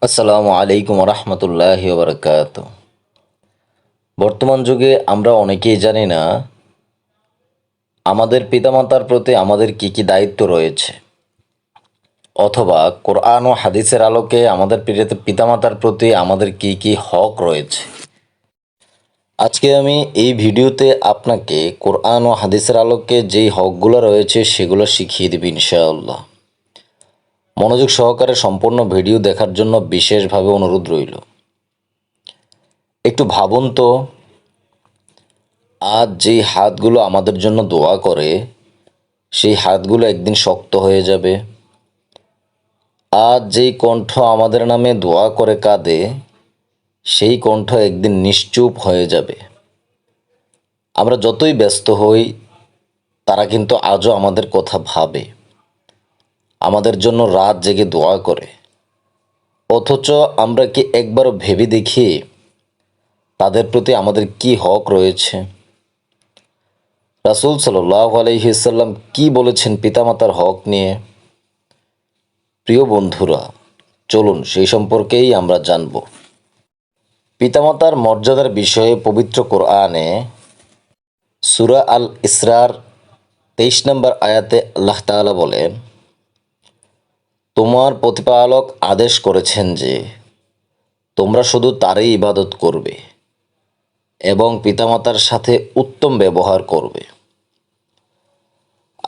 আসসালামু আলাইকুম রহমতুল্লাহি ওবরকাত। বর্তমান যুগে আমরা অনেকেই জানি না আমাদের পিতামাতার প্রতি আমাদের কি কি দায়িত্ব রয়েছে, অথবা কোরআন ও হাদিসের আলোকে আমাদের পিতামাতার প্রতি আমাদের কি কি হক রয়েছে। আজকে আমি এই ভিডিওতে আপনাকে কোরআন ও হাদিসের আলোকে যেই হকগুলো রয়েছে সেগুলো শিখিয়ে দেব ইনশাআল্লাহ। মনোযোগ সহকারে সম্পূর্ণ ভিডিও দেখার জন্য বিশেষভাবে অনুরোধ রইল। একটু ভাবুন তো, আজ যেই হাতগুলো আমাদের জন্য দোয়া করে সেই হাতগুলো একদিন শক্ত হয়ে যাবে। আজ যেই কণ্ঠ আমাদের নামে দোয়া করে কাঁদে সেই কণ্ঠ একদিন নিশ্চুপ হয়ে যাবে। আমরা যতই ব্যস্ত হই, তারা কিন্তু আজও আমাদের কথা ভাবে, আমাদের জন্য রাত জেগে দোয়া করে। অথচ আমরা কি একবারও ভেবে দেখি তাদের প্রতি আমাদের কি হক রয়েছে? রাসূল সাল্লাল্লাহু আলাইহি ওয়াসাল্লাম কি বলেছেন পিতামাতার হক নিয়ে? প্রিয় বন্ধুরা, চলুন সেই সম্পর্কেই আমরা জানব। পিতামাতার মর্যাদার বিষয়ে পবিত্র কোরআনে সূরা আল ইসরার 23 নম্বর আয়াতে আল্লাহ তাআলা বলেন, তোমার প্রতিপালক আদেশ করেছেন যে তোমরা শুধু তারই ইবাদত করবে এবং পিতামাতার সাথে উত্তম ব্যবহার করবে।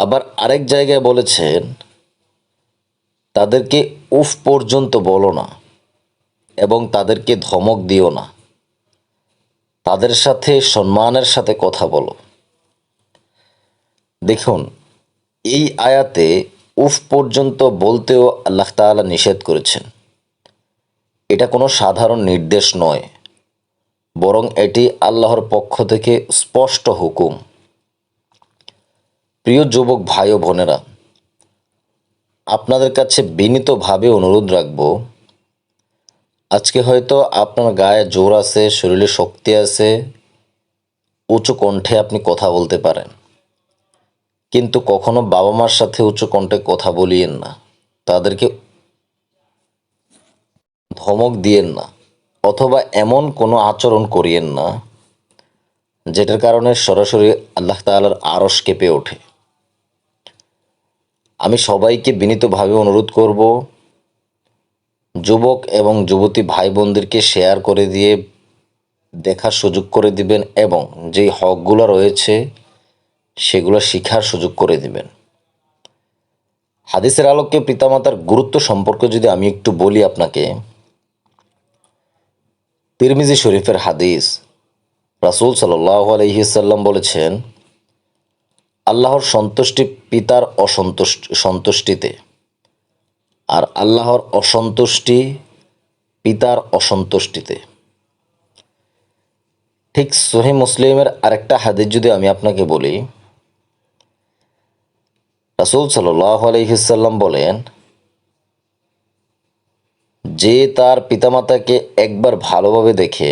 আবার আরেক জায়গায় বলেছেন, তাদেরকে উফ পর্যন্ত বলো না এবং তাদেরকে ধমক দিও না, তাদের সাথে সম্মানের সাথে কথা বলো। দেখুন, এই আয়াতে উফ পর্যন্ত বলতেও আল্লাহ তাআলা নিষেধ করেছেন। এটা কোনো সাধারণ নির্দেশ নয়, বরং এটি আল্লাহর পক্ষ থেকে স্পষ্ট হুকুম। প্রিয় যুবক ভাই ও বোনেরা, আপনাদের কাছে বিনীতভাবে অনুরোধ রাখব, আজকে হয়তো আপনার গায়ে জোর আছে, শরীরে শক্তি আছে, উঁচু কণ্ঠে আপনি কথা বলতে পারেন, কিন্তু কখনো বাবা মার সাথে উচ্চ কণ্ঠে কথা বলিয়েন না, তাদেরকে ধমক দিয়েন না, অথবা এমন কোনো আচরণ করিয়েন না যেটার কারণে সরাসরি আল্লাহ তাআলার আরশ কেঁপে ওঠে। আমি সবাইকে বিনীতভাবে অনুরোধ করব, যুবক এবং যুবতী ভাই বোনদেরকে শেয়ার করে দিয়ে দেখার সুযোগ করে দিবেন এবং যেই হকগুলো রয়েছে সেগুলো শিখার সুযোগ করে দিবেন। হাদিসের আলোকে পিতামাতার গুরুত্ব সম্পর্কে যদি আমি একটু বলি আপনাকে, তিরমিজি শরীফের হাদিস, রাসূল সাল্লাল্লাহু আলাইহি ওয়াসাল্লাম বলেছেন, আল্লাহর সন্তুষ্টি পিতার সন্তুষ্টিতে, আর আল্লাহর অসন্তুষ্টি পিতার অসন্তুষ্টিতে। ঠিক সহিহ মুসলিমের আরেকটা হাদিস যদি আমি আপনাকে বলি, রাসূল সাল্লাল্লাহু আলাইহি ওয়াসাল্লাম বলেন, যে তার পিতামাতাকে একবার ভালোভাবে দেখে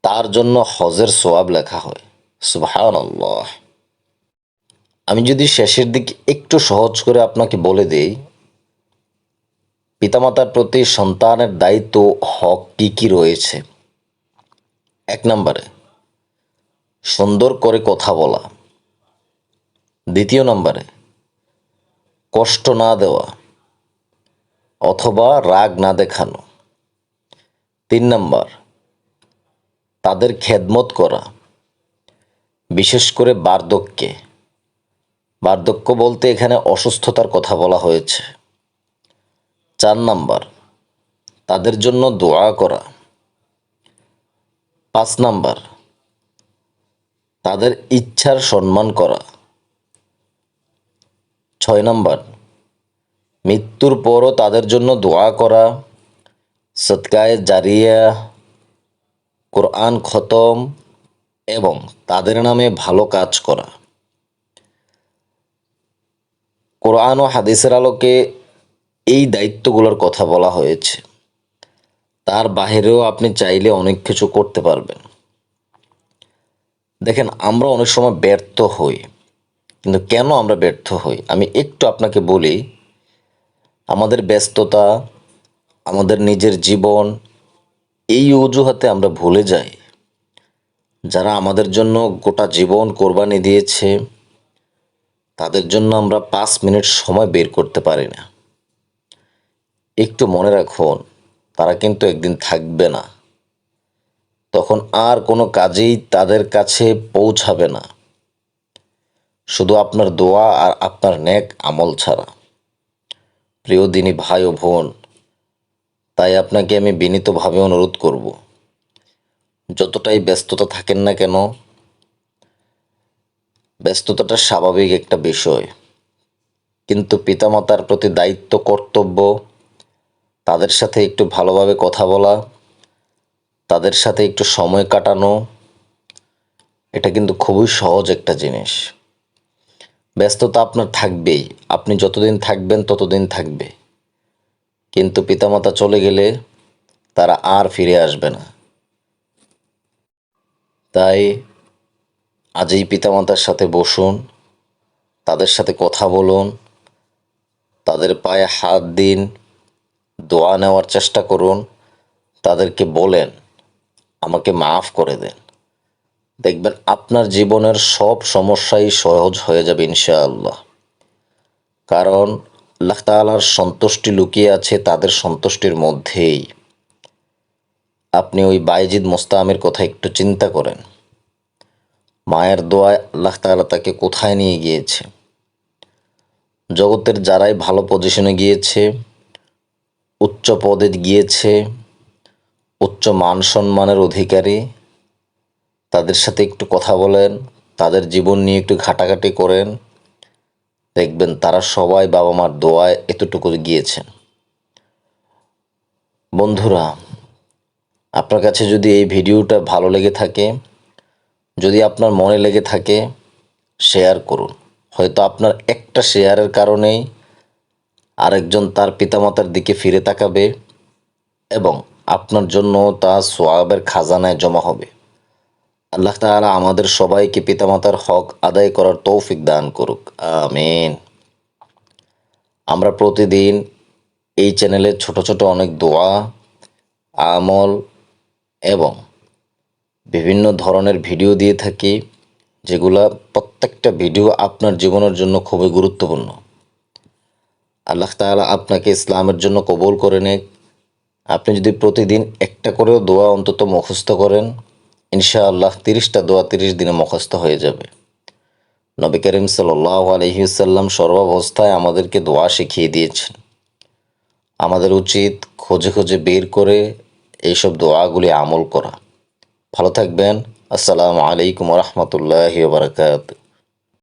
তার জন্য হজের সওয়াব লেখা হয়। সুবহানাল্লাহ। আমি যদি শেষের দিকে একটু সহজ করে আপনাকে বলে দেই, পিতামাতার প্রতি সন্তানের দায়িত্ব হক কি কি রয়েছে। 1 নম্বরে সুন্দর করে কথা বলা। 2 নম্বরে কষ্ট না দেওয়া অথবা রাগ না দেখানো। 3 নম্বর তাদের খেদমত করা, বিশেষ করে বার্ধক্যে। বার্ধক্য বলতে এখানে অসুস্থতার কথা বলা হয়েছে। 4 নম্বর তাদের জন্য দোয়া করা। 5 নম্বর তাদের ইচ্ছার সম্মান করা। 6 নম্বর মৃত্যুর পরও তাদের জন্য দোয়া করা, সদকায়ে জারিয়া, কোরআন খতম এবং তাদের নামে ভালো কাজ করা। কোরআন ও হাদিসের আলোকে এই দায়িত্বগুলোর কথা বলা হয়েছে। তার বাহিরেও আপনি চাইলে অনেক কিছু করতে পারবেন। দেখেন, আমরা অনেক সময় ব্যর্থ হই, কিন্তু কেন আমরা ব্যর্থ হই আমি একটু আপনাকে বলি। আমাদের ব্যস্ততা, আমাদের নিজের জীবন, এই অজুহাতে আমরা ভুলে যাই যারা আমাদের জন্য গোটা জীবন কোরবানি দিয়েছে, তাদের জন্য আমরা 5 মিনিট সময় বের করতে পারি না। একটু মনে রাখুন, তারা কিন্তু একদিন থাকবে না। তখন আর কোনো কাজেই তাদের কাছে পৌঁছাবে না, শুধু আপনার দোয়া আর আপনার নেক আমল ছাড়া। প্রিয় দিনী ভাই ও বোন, তাই আপনাকে আমি বিনীতভাবে অনুরোধ করব, যতটাই ব্যস্ততা থাকেন না কেন, ব্যস্ততাটা স্বাভাবিক একটা বিষয়, কিন্তু পিতামাতার প্রতি দায়িত্ব, কর্তব্য, তাদের সাথে একটু ভালোভাবে কথা বলা, তাদের সাথে একটু সময় কাটানো, এটা কিন্তু খুবই সহজ একটা জিনিস। ব্যস্ততা আপনার থাকবেই, আপনি যতদিন থাকবেন ততদিন থাকবে, কিন্তু পিতামাতা চলে গেলে তারা আর ফিরে আসবে না। তাই আজই পিতামাতার সাথে বসুন, তাদের সাথে কথা বলুন, তাদের পায়ে হাত দিন, দোয়া নেওয়ার চেষ্টা করুন, তাদেরকে বলেন আমাকে মাফ করে দেন। দেখবেন আপনার জীবনের সব সমস্যাই সহজ হয়ে যাবে ইনশাআল্লাহ। কারণ আল্লাহ তাআলার সন্তুষ্টি লুকিয়ে আছে তাদের সন্তুষ্টির মধ্যেই। আপনি ওই বায়েজিদ মোস্তামের কথা একটু চিন্তা করেন। মায়ের দোয়ায় আল্লাহ তাআলা তাকে কোথায় নিয়ে গিয়েছে। জগতের যারাই ভালো পজিশনে গিয়েছে, উচ্চ পদে গিয়েছে, উচ্চ মান সম্মানের অধিকারী, তাদের সাথে একটু কথা বলেন, তাদের জীবন নিয়ে একটু ঘাটাঘাটি করেন, দেখবেন তারা সবাই বাবা মার দোয়ায় এতটুকু গিয়েছেন। বন্ধুরা, আপনার কাছে যদি এই ভিডিওটা ভালো লেগে থাকে, যদি আপনার মনে লেগে থাকে, শেয়ার করুন। হয়তো আপনার একটা শেয়ারের কারণেই আরেকজন তার পিতামাতার দিকে ফিরে তাকাবে এবং আপনার জন্য তা সোয়াবের খাজানায় জমা হবে। আল্লাহ তাআলা আমাদের সবাইকে পিতামাতার হক আদায় করার তৌফিক দান করুক, আমিন। আমরা প্রতিদিন এই চ্যানেলে ছোট ছোট অনেক দোয়া, আমল এবং বিভিন্ন ধরনের ভিডিও দিয়ে থাকি, যেগুলা প্রত্যেকটা ভিডিও আপনার জীবনের জন্য খুবই গুরুত্বপূর্ণ। আল্লাহ তাআলা আপনাকে ইসলামের জন্য কবুল করে নেক। আপনি যদি প্রতিদিন একটা করেও দোয়া অন্তত মুখস্থ করেন, ইনশাআল্লাহ 30টা দোয়া 30 দিনে মুখস্থ হয়ে যাবে। নবী করিম সাল্লাল্লাহু আলাইহি ওয়াসাল্লাম সর্বাবস্থায় আমাদেরকে দোয়া শিখিয়ে দিয়েছেন। আমাদের উচিত খুঁজে খুঁজে বের করে এইসব দোয়াগুলি আমল করা। ভালো থাকবেন। আসসালামু আলাইকুম ওয়া রাহমাতুল্লাহি ওয়া বারাকাতুহু।